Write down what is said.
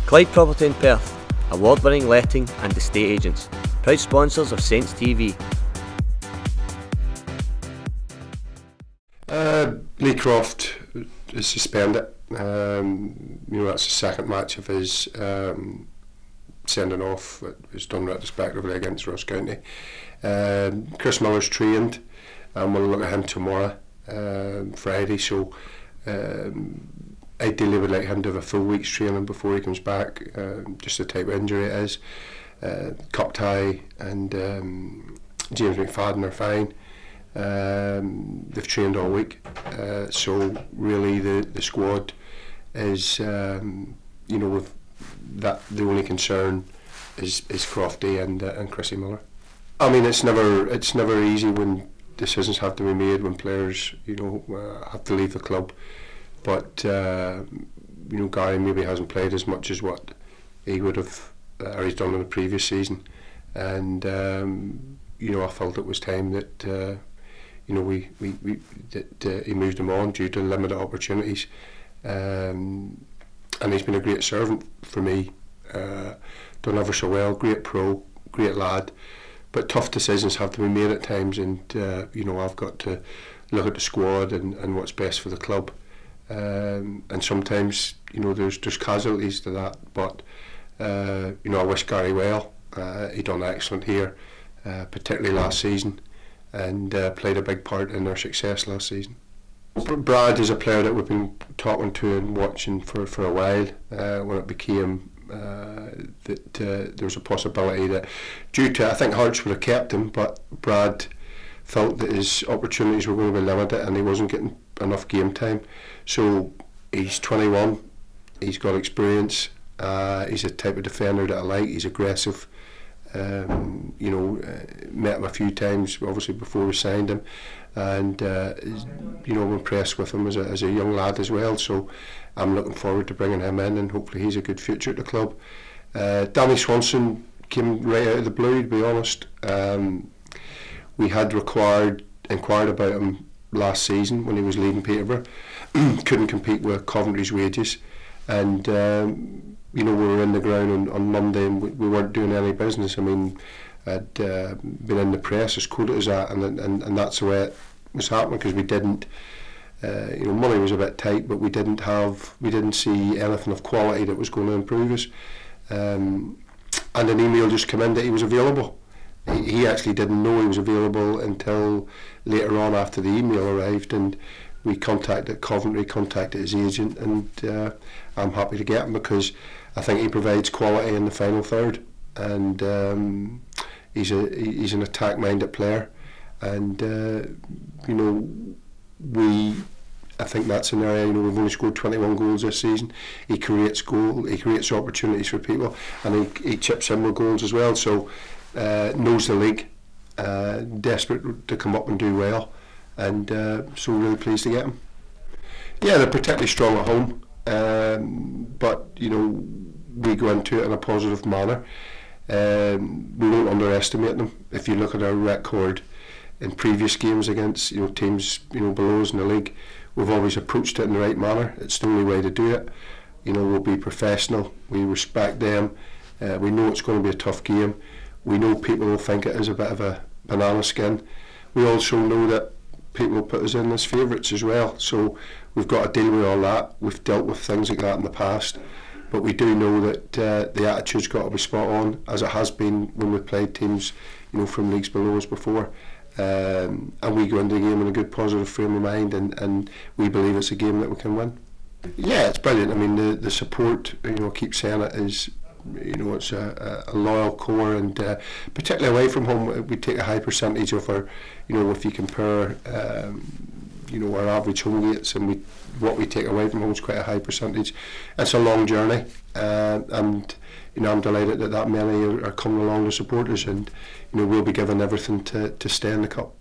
Clyde Property in Perth, award-winning letting and estate agents, proud sponsors of Saints TV. Lee Croft is suspended. That's the second match of his sending off. It was done retrospectively against Ross County. Chris Miller's trained, and we'll look at him tomorrow, Friday. So ideally, would like him to have a full week's training before he comes back. Just the type of injury it is. Cup tie and James McFadden are fine. They've trained all week, so really the squad is, with that, the only concern is Crofty and Chrissy Miller. I mean, it's never easy when decisions have to be made when players have to leave the club, but Gary maybe hasn't played as much as what he would have or he's done in the previous season, and I felt it was time that. He moved him on due to limited opportunities, and he's been a great servant for me. Done ever so well, great pro, great lad, but tough decisions have to be made at times, and I've got to look at the squad and what's best for the club, and sometimes there's casualties to that, but I wish Gary well. He done excellent here, particularly last season, and played a big part in their success last season. Brad is a player that we've been talking to and watching for a while. When it became that there was a possibility that, due to, I think Hearts would have kept him, but Brad felt that his opportunities were going to be limited and he wasn't getting enough game time. So he's 21, he's got experience, he's the type of defender that I like, he's aggressive. Met him a few times obviously before we signed him, and I'm impressed with him as a young lad as well, so I'm looking forward to bringing him in, and hopefully he's a good future at the club. Danny Swanson came right out of the blue, to be honest. We had inquired about him last season when he was leaving Peterborough. Couldn't compete with Coventry's wages, and we were in the ground on Monday and we weren't doing any business. I mean, I'd been in the press as quoted as that, and that's the way it was happening, because we didn't, money was a bit tight, but we didn't see anything of quality that was going to improve us. And an email just came in that he was available. He actually didn't know he was available until later on after the email arrived, and we contacted Coventry, contacted his agent, and I'm happy to get him because I think he provides quality in the final third, and he's an attack-minded player, and I think that's an area. We've only scored 21 goals this season. He creates opportunities for people, and he chips in with goals as well. So knows the league, desperate to come up and do well. And so we're really pleased to get him. Yeah, they're particularly strong at home, but we go into it in a positive manner. We won't underestimate them. If you look at our record in previous games against teams below us in the league, we've always approached it in the right manner. It's the only way to do it. We'll be professional. We respect them. We know it's going to be a tough game. We know people will think it is a bit of a banana skin. We also know that people will put us in as favourites as well, so we've got to deal with all that. We've dealt with things like that in the past, but we do know that the attitude's got to be spot on, as it has been when we've played teams from leagues below us before, and we go into the game in a good positive frame of mind, and we believe it's a game that we can win. Yeah, it's brilliant. I mean, the support, I keep saying it, is it's a loyal core, and particularly away from home, we take a high percentage of our, if you compare, our average home gates and what we take away from home is quite a high percentage. It's a long journey, and I'm delighted that many are coming along to support us, and we'll be given everything to stay in the cup.